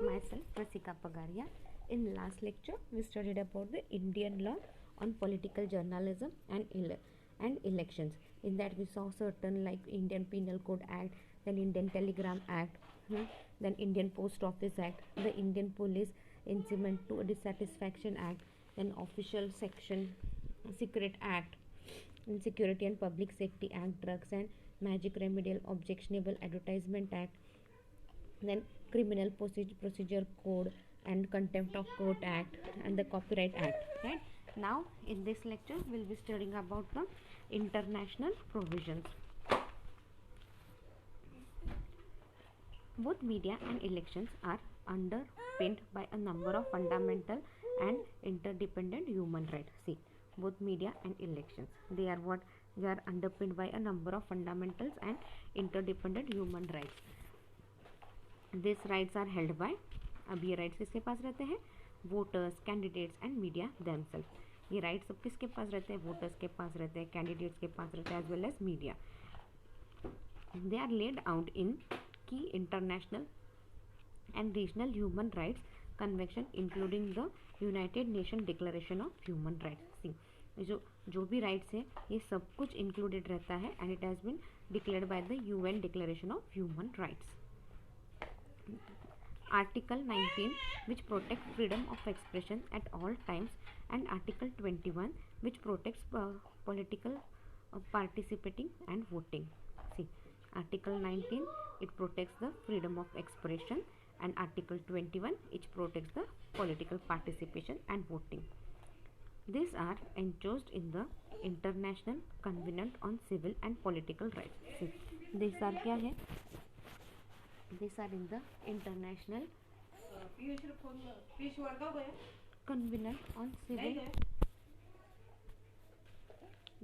myself Rasika Pagaria. In last lecture, we studied about the Indian law on political journalism and elections. In that, we saw certain like Indian Penal Code Act, then Indian Telegram Act, then Indian Post Office Act, the Indian Police Instrument to Dissatisfaction Act, then Official Section Secret Act, Security and Public Safety Act, Drugs and Magic Remedial Objectionable Advertisement Act, then Criminal Procedure Code and Contempt of Court Act and the Copyright Act. Right now, in this lecture, we'll be studying about the international provisions. Both media and elections are underpinned by a number of fundamental and interdependent human rights. See, both media and elections, they are what? They are underpinned by a number of fundamentals and interdependent human rights. These rights are held by, अब ये rights किसके पास रहते हैं? Voters, candidates and media themselves. ये rights सब किसके पास रहते हैं? वोटर्स के पास रहते हैं, कैंडिडेट्स के पास रहते हैं, as well as media. They are laid out in key international and regional human rights convention including the United Nation declaration of human rights. See, जो भी राइट्स है ये सब कुछ इंक्लूडेड रहता है and it has been declared by the UN declaration of human rights. Article 19 which protects freedom of expression at all times and Article 21 which protects political participating and voting. See, Article 19 it protects the freedom of expression and Article 21 it protects the political participation and voting. These are enclosed in the International Covenant on Civil and Political Rights. See, these are क्या है? These are in the International Covenant on Civil.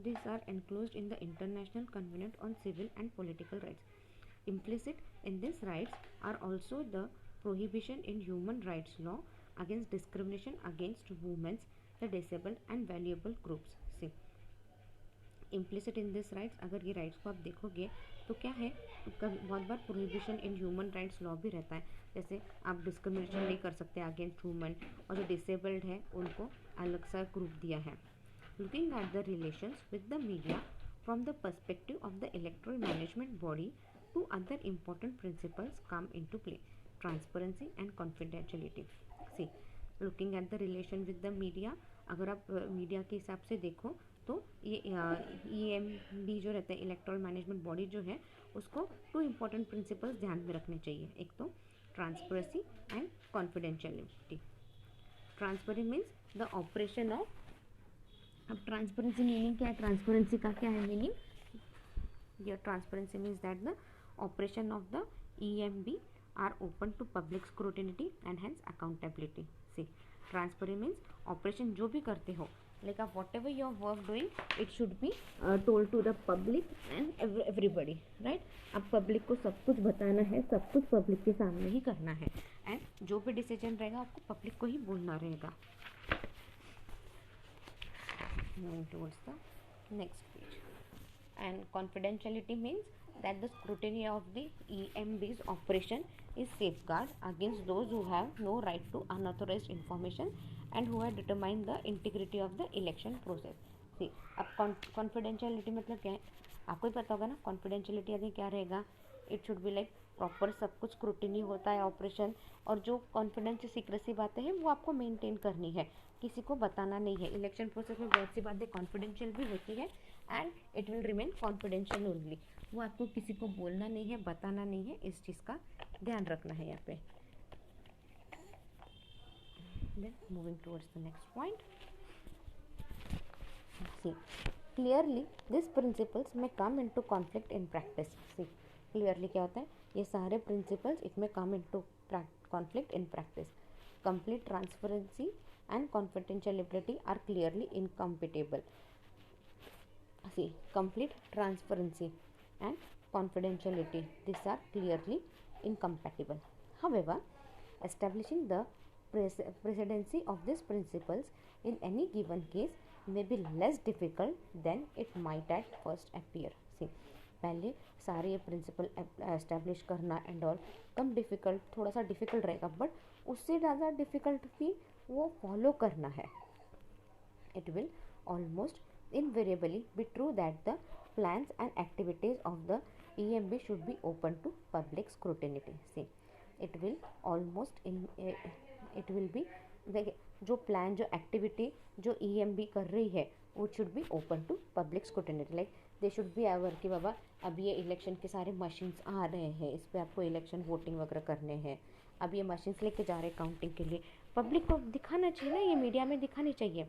These are enclosed in the International Covenant on Civil and Political Rights. Implicit in these rights are also the prohibition in human rights law against discrimination against women, the disabled and valuable groups. See, implicit in this rights, अगर ये rights को आप देखोगे तो क्या है, बहुत बार prohibition in human rights law भी रहता है। जैसे आप डिस्क्रिमिनेशन नहीं कर सकते अगेंस्ट वुमेन, और जो डिसेबल्ड है उनको अलग सा ग्रुप दिया है। Looking at the relations with the media from the perspective of the electoral management body to other important principles come into play, transparency and confidentiality. See, looking at the relation with the media, अगर आप media के हिसाब से देखो तो ये EMB जो रहता है, इलेक्टोरल मैनेजमेंट बॉडी जो है, उसको 2 इम्पॉर्टेंट प्रिंसिपल्स ध्यान में रखने चाहिए। एक तो transparency and confidentiality. Transparency means the operation of, अब ट्रांसपेरेंसी मीनिंग क्या है? ट्रांसपेरेंसी का क्या है meaning? Your transparency means that the operation of the EMB are open to public scrutiny and hence accountability. See, transparency means operation जो भी करते हो, like whatever your work doing, it should be told to the public and everybody, right? अब public को सब कुछ बताना है, सब कुछ पब्लिक के सामने ही करना है, एंड जो भी डिसीजन रहेगा आपको पब्लिक को ही बोलना रहेगा। Moving towards the next page, and confidentiality means that the scrutiny of the EMB's operation is safeguard against those who have no right to unauthorized information and who have determined the integrity of the election process. See, अब confidentiality मतलब क्या है? आपको ही पता होगा ना, confidentiality यानी क्या रहेगा? It should be like proper सब कुछ स्क्रूटिनी होता है ऑपरेशन, और जो कॉन्फिडेंस सीक्रेसी बातें हैं वो आपको मेंटेन करनी है, किसी को बताना नहीं है। इलेक्शन प्रोसेस में बहुत सी बातें कॉन्फिडेंशियल भी होती है and it will remain confidential only, वो आपको किसी को बोलना नहीं है, बताना नहीं है, इस चीज़ का ध्यान रखना है यहाँ पे। Then moving towards the next point. See, clearly these principles may come into conflict in practice. See, clearly क्या होता है? ये सारे principles it may come into conflict in practice. Complete transparency and confidentiality are clearly incompatible. See, complete transparency and confidentiality, these are clearly incompatible. However, establishing the precedency of these principles in any given case may be less difficult than it might at first appear. See, पहले सारे ये principal establish करना and all come difficult, थोड़ा सा difficult रहेगा, but उससे ज़्यादा difficult भी वो फॉलो करना है. It will almost invariably be true that the plans and activities of the EMB should be open to public scrutiny. See, it will almost it will be देखिए जो plan, जो activity जो EMB कर रही है वो should be open to public scrutiny. Like they should be aware कि बाबा अब ये इलेक्शन के सारे मशीन्स आ रहे हैं, इस पर आपको इलेक्शन वोटिंग वगैरह करने हैं, अब ये मशीन्स लेके जा रहे हैं काउंटिंग के लिए, पब्लिक को दिखाना चाहिए ना, ये मीडिया में दिखानी चाहिए.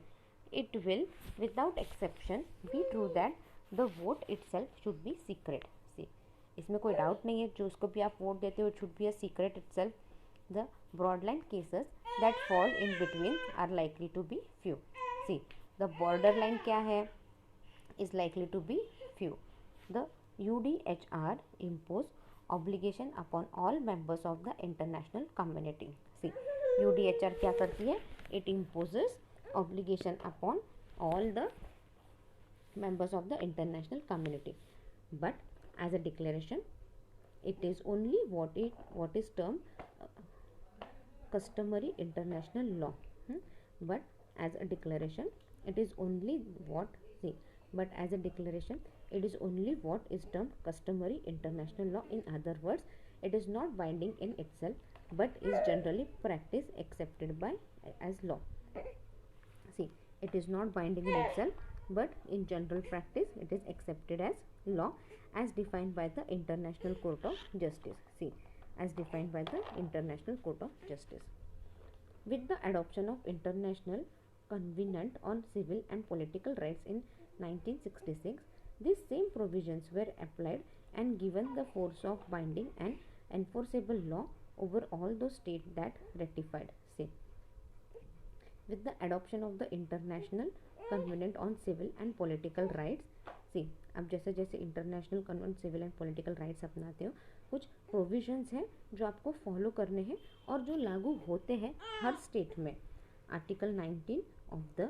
It will without exception be true that the vote itself should be secret. See, इसमें कोई डाउट नहीं है, जो उसको भी आप वोट देते हो it should be a secret itself. The broadline cases that fall in between are likely to be few. See, the borderline क्या है is likely to be few. The UDHR impose obligation upon all members of the international community. See, UDHR क्या करती है? It imposes obligation upon all the members of the international community, but as a declaration it is only what is termed customary international law. But as a declaration it is only what see but as a declaration it is only what is termed customary international law. In other words, it is not binding in itself but is generally practiced accepted by as law. See, it is not binding in itself but in general practice it is accepted as law as defined by the International Court of Justice. See, as defined by the International Court of Justice. With the adoption of International Covenant on Civil and Political Rights in 1966, these same provisions were applied and given the force of binding and enforceable law over all those states that ratified. See, with the adoption of the International Covenant on Civil and Political Rights, सी अब जैसे जैसे international covenant civil and political rights अपनाते हो, कुछ provisions हैं जो आपको follow करने हैं और जो लागू होते हैं हर स्टेट में. Article 19 of the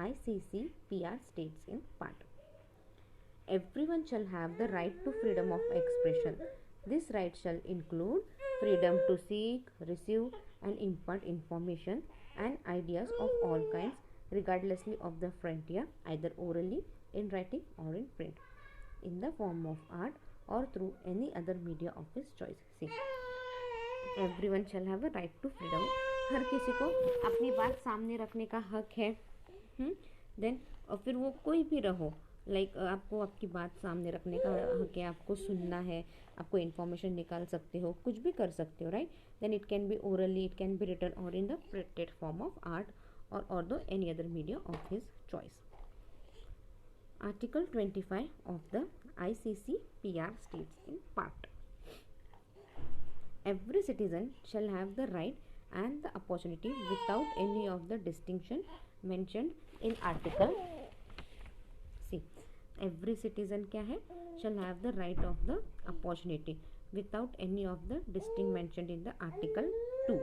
ICCPR states in part, everyone shall have the right to freedom of expression. This right shall include freedom to seek, receive and impart information and ideas of all kinds, regardlessly of the frontier, either orally, in writing or in print, in the form of art or through any other media of his choice. See, everyone shall have a right to freedom. हर किसी को अपनी बात सामने रखने का हक है. Then और फिर वो कोई भी रहो, लाइक आपको आपकी बात सामने रखने का हक है, आपको सुनना है, आपको इन्फॉर्मेशन निकाल सकते हो, कुछ भी कर सकते हो, right. Then it can be orally, it can be written और in the printed form of art or the any other media of his choice. Article 25 of the ICCPR states in part, every citizen shall have the right and the opportunity without any of the distinction mentioned in article. See, every citizen क्या है, shall have the right of the opportunity without any of the distinction mentioned in the article 2.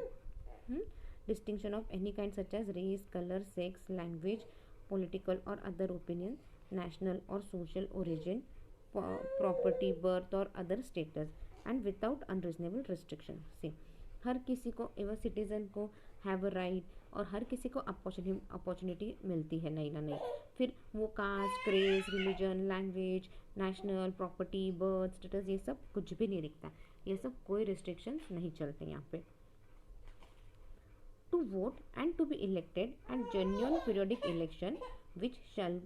Distinction of any kind such as race, color, sex, language, political or other opinion, national or social origin, property, birth or other status, and without unreasonable restriction. See, हर किसी को एवं citizen को have a right और हर किसी को opportunity मिलती है नई ना नई. फिर वो caste, creed, religion, language, national, property, birth, status, ये सब कुछ भी नहीं दिखता. ये सब कोई रिस्ट्रिक्शंस नहीं चलते यहाँ पे. To vote and to be elected and genuine periodic election which shall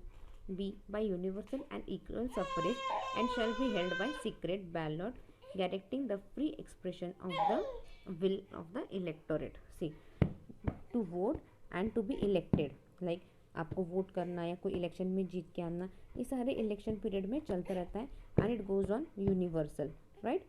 be by universal and equal suffrage and shall be held by secret ballot guaranteeing the free expression of the will of the electorate. See, to vote and to be elected, like आपको vote करना या कोई election में जीत के आना, ये सारे election period में चलता रहता है and it goes on universal, right.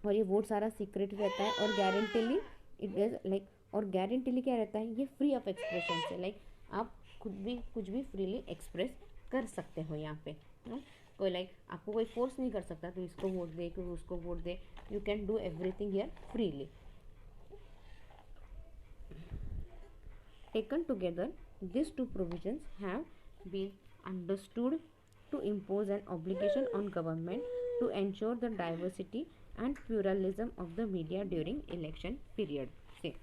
और ये वोट सारा सीक्रेट रहता है और गारंटीली इट इज लाइक, और गारंटीली क्या रहता है, ये फ्री ऑफ एक्सप्रेशन से, लाइक आप खुद भी कुछ भी फ्रीली एक्सप्रेस कर सकते हो यहाँ पे. कोई लाइक आपको कोई फोर्स नहीं कर सकता तो इसको वोट दे, कोई उसको vote they. You can do everything here freely. Taken together these two provisions have been understood to impose an obligation on government to ensure the diversity and pluralism of the media during election period. से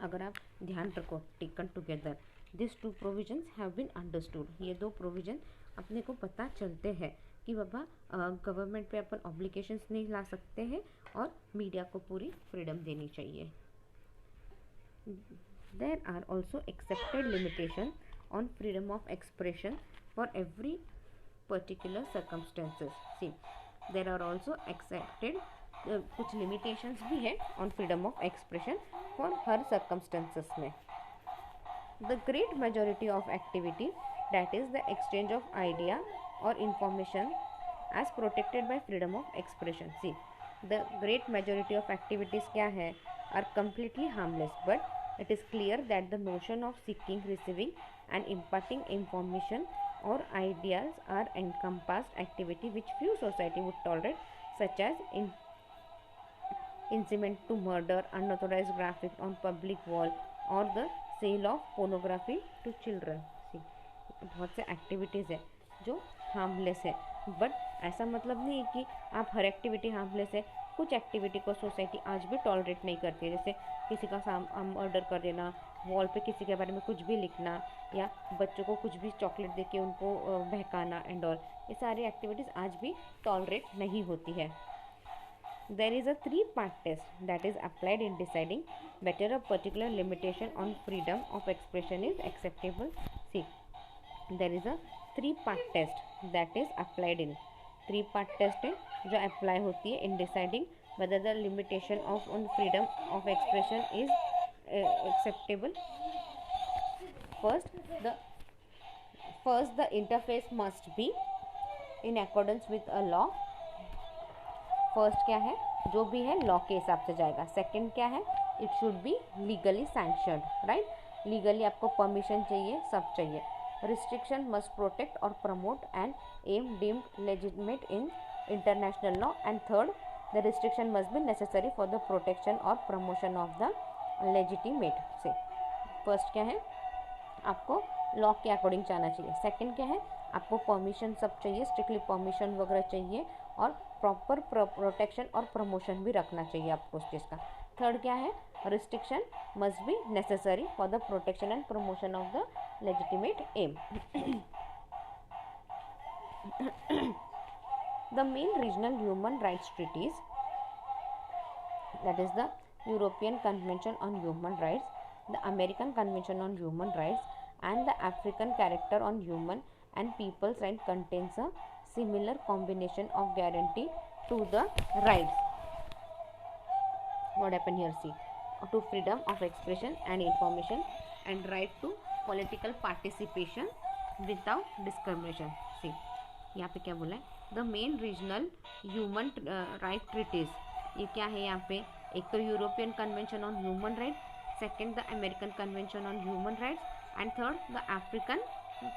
अगर आप ध्यान रखो, taken together this two provisions have been understood, ये दो provision अपने को पता चलते हैं कि बाबा गवर्नमेंट पे अपन ऑब्लिगेशंस नहीं ला सकते हैं और मीडिया को पूरी फ्रीडम देनी चाहिए. There are also accepted limitations on freedom of expression for every particular circumstances. See, there are also accepted कुछ limitations भी है on freedom of expression for her circumstances में. The great majority of activity, that is the exchange of idea or information, as protected by freedom of expression. See, the great majority of activities क्या है, are completely harmless, but it is clear that the notion of seeking, receiving and imparting information or ideas are encompassed activity which few society would tolerate, such as incitement to murder, unauthorized graphic on public wall or the sale of pornography to children. See, बहुत से activities है जो harmless है, but ऐसा मतलब नहीं है कि आप हर एक्टिविटी हार्मलेस है. कुछ एक्टिविटी को सोसाइटी आज भी टॉलरेट नहीं करती है, जैसे किसी का मर्डर कर देना, वॉल पे किसी के बारे में कुछ भी लिखना, या बच्चों को कुछ भी चॉकलेट देके उनको बहकाना एंड ऑल, ये सारी एक्टिविटीज़ आज भी टॉलरेट नहीं होती है. There is a 3-part test that is applied in deciding whether a particular limitation on freedom of expression is acceptable. See, there is a 3-part test that is applied in 3-part test है जो apply होती है in deciding whether the limitation of on freedom of expression is acceptable. First the interface must be in accordance with a law. First क्या है, जो भी है law के हिसाब से जाएगा. सेकंड क्या है, it should be legally sanctioned, right, legally आपको परमिशन चाहिए, सब चाहिए. रिस्ट्रिक्शन मस्ट प्रोटेक्ट और promote and aim deemed legitimate in international law. And third, the restriction must be necessary for the protection और प्रमोशन ऑफ द लेजिटिमेट. से first क्या है, आपको लॉ के अकॉर्डिंग जाना चाहिए. सेकंड क्या है, आपको परमिशन सब चाहिए, स्ट्रिक्टली परमिशन वगैरह चाहिए, और प्रॉपर प्रोटेक्शन और प्रमोशन भी रखना चाहिए आपको उस चीज़ का. थर्ड क्या है, restriction must be necessary for the protection and promotion of the legitimate aim. The main regional human rights treaties, that is the European Convention on Human Rights, the American Convention on Human Rights, and the African Charter on Human and People's Rights, contains a similar combination of guarantee to the rights. What happened here? See, to freedom of expression and information and right to political participation without discrimination. See, यहाँ पे क्या बोला है, the main regional human right treaties. ये क्या है यहाँ पे, एक तो European convention on human rights, second the American convention on human rights, and third the African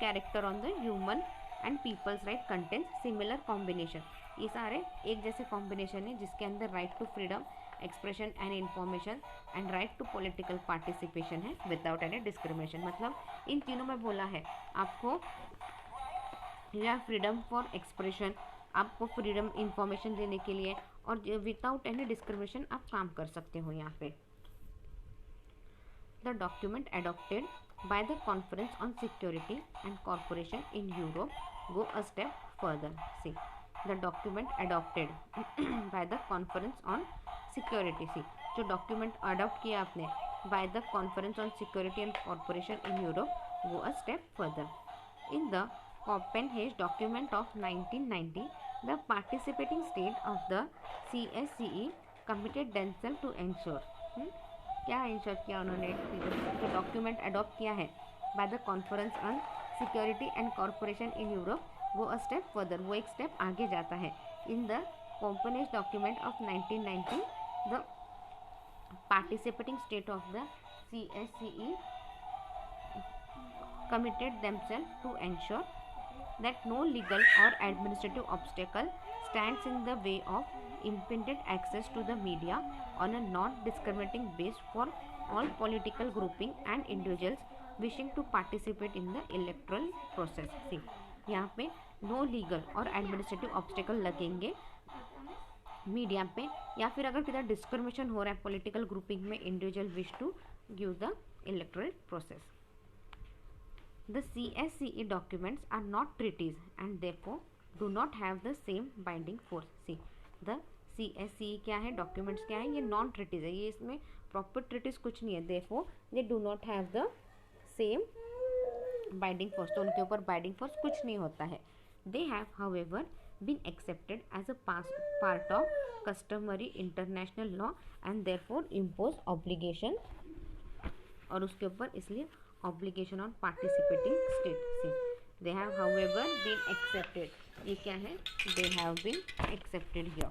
character on the human and peoples right contains similar combination. ये सारे एक जैसे कॉम्बिनेशन है जिसके अंदर right to freedom expression and information and right to political participation है without any discrimination. मतलब इन तीनों में बोला है आपको या फ्रीडम फॉर एक्सप्रेशन, आपको फ्रीडम इंफॉर्मेशन देने के लिए, और विदाउट एनी डिस्क्रिमिनेशन आप काम कर सकते हो यहाँ पे. The document adopted by the Conference on Security and Cooperation in Europe go a step further. See, the document adopted by the Conference on Security. See, जो document adopt किया आपने by the Conference on Security and Cooperation in Europe go a step further. In the Copenhagen document of 1990, the participating state of the CSCE committed themselves to ensure क्या ensure किया उन्होंने, तो document adopt किया है by the conference on security and corporation in Europe, वो a step further, वो एक step आगे जाता है. In the Copenhagen document of 1990, the participating state of the CSCE committed themselves to ensure that no legal or administrative obstacle stands in the way of impeded access to the media on a non-discriminating basis for all political grouping and individuals wishing to participate in the electoral process. See, यहाँ पे no legal और administrative obstacle लगेंगे media पे, या फिर अगर किधर discrimination हो रहा है पॉलिटिकल ग्रुपिंग में, individual wish to give the electoral process. The CSCE documents are not treaties and therefore do not have the same binding force. See, the CSCE क्या है, डॉक्यूमेंट्स क्या है, ये नॉन ट्रीटीज है, ये इसमें प्रॉपर ट्रीटीज कुछ नहीं है, therefore they do not have the same binding force, तो उनके ऊपर बाइंडिंग फोर्स कुछ नहीं होता है. They have however been accepted as a part of customary international law and therefore impose obligation, और उसके ऊपर इसलिए obligation on participating state. See, they have however been accepted, ये क्या है, they have been accepted here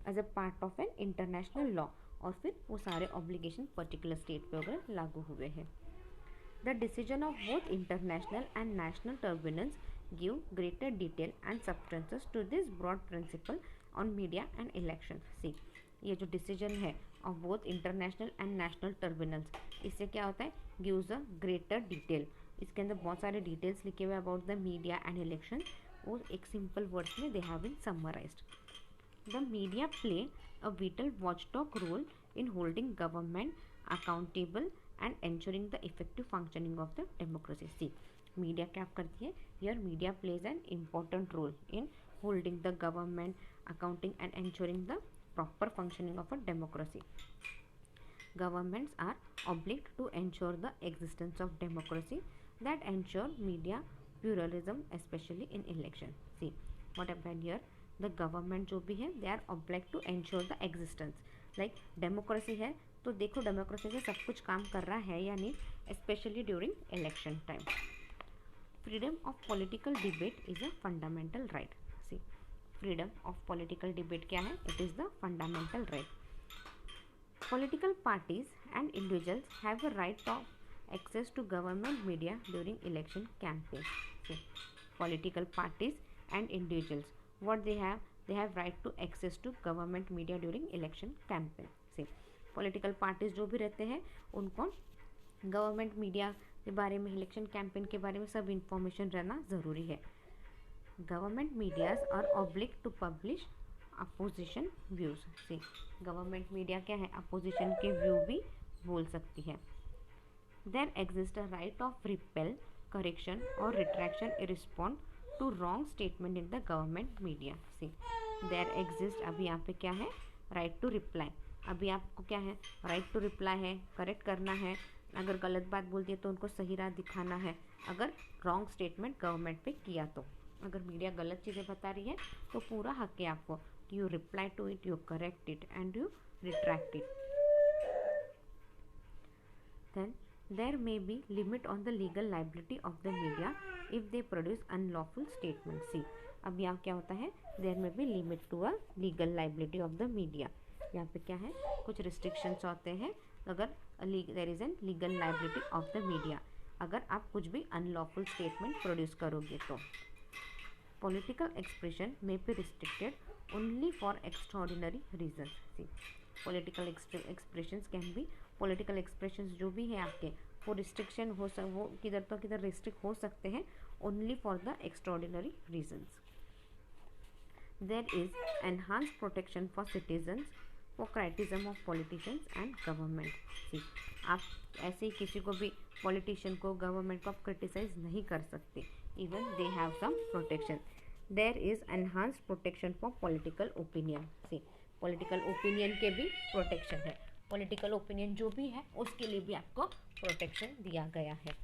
as a part of an international law, और फिर वो सारे obligation particular state पे अगर लागू हुए हैं. The decision of both international and national tribunals give greater detail and substances to this broad principle on media and election. See, ये जो डिसीजन है of both international and national tribunals, इससे क्या होता है, गिव्स अ ग्रेटर डिटेल. इसके अंदर बहुत सारे डिटेल्स लिखे हुए about the media and election, वो एक सिंपल वर्ड्स में they have been summarised. The media play a vital watchdog role in holding government accountable and ensuring the effective functioning of the democracy. See, media क्या करती है, here media plays an important role in holding the government accounting and ensuring the proper functioning of a democracy. Governments are obliged to ensure the existence of democracy that ensure media pluralism, especially in election. See, what happened here, the government जो भी है they are obliged to ensure the existence, like democracy है तो देखो democracy से सब कुछ काम कर रहा है या नहीं, especially during election time. Freedom of political debate is a fundamental right. See, freedom of political debate क्या है, it is the fundamental right. Political parties and individuals have a right of access to government media during election campaign. Political parties and individuals what they have right to access to government media during election campaign. Say political parties जो भी रहते हैं उनको government media के बारे में, election campaign के बारे में सब इंफॉर्मेशन रहना ज़रूरी है. Government medias are obliged to publish opposition views. See, government media क्या है, opposition के व्यू भी बोल सकती है. There exists a right of repel, correction or retraction in response to wrong statement in the government media. See, there exists, अभी यहाँ पे क्या है, right to reply. अभी आपको क्या है, right to reply है, correct करना है, अगर गलत बात बोल दिया तो उनको सही राह दिखाना है, अगर wrong statement गवर्नमेंट पे किया तो. अगर मीडिया गलत चीज़ें बता रही है तो पूरा हक है आपको कि you reply to it, you correct it and you retract it. Then there may be limit on the legal liability of the media if they produce unlawful statement. See, अब यहाँ क्या होता है, there may be limit to a legal liability of the media. यहाँ पे क्या है, कुछ रिस्ट्रिक्शंस होते हैं अगर there is an legal liability of the media, अगर आप कुछ भी अनलॉफुल स्टेटमेंट प्रोड्यूस करोगे तो. Political expression may be restricted only for extraordinary reasons. See, political expressions can be, political expressions जो भी है आपके वो restriction वो किधर तो किधर restrict हो सकते हैं only for the extraordinary reasons. There is enhanced protection for citizens for criticism of politicians and government. See, आप ऐसे ही किसी को भी politician को, government को आप criticize नहीं कर सकते, even they have some protection. There is enhanced protection for political opinion. See, political opinion के भी protection है, political opinion जो भी है उसके लिए भी आपको protection दिया गया है.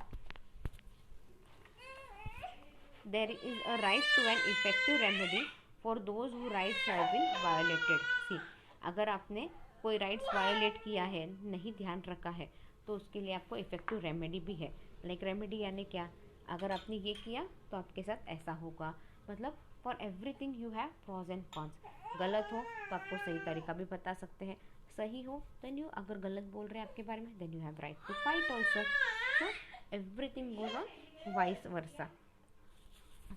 There is a right to an effective remedy for those whose rights have been violated. See, अगर आपने कोई rights violate किया है, नहीं ध्यान रखा है, तो उसके लिए आपको effective remedy भी है. Like remedy यानी क्या, अगर आपने ये किया तो आपके साथ ऐसा होगा, मतलब for everything you have pros and cons. गलत हो तो आपको सही तरीका भी बता सकते हैं, सही हो देन यू, अगर गलत बोल रहे हैं आपके बारे में then you have right to fight also. So everything goes on vice versa.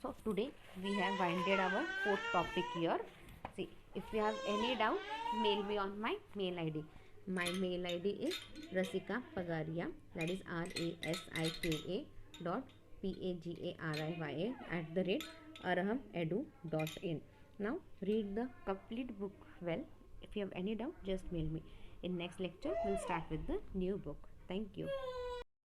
So today we have winded our fourth topic here. See, if you have any doubt mail me on my mail ID. My mail ID is Rasika Pagaria, that is RASIKA pagariya@arahamedu.in. Now read the complete book well. If you have any doubt, just mail me. In next lecture, we'll start with the new book. Thank you.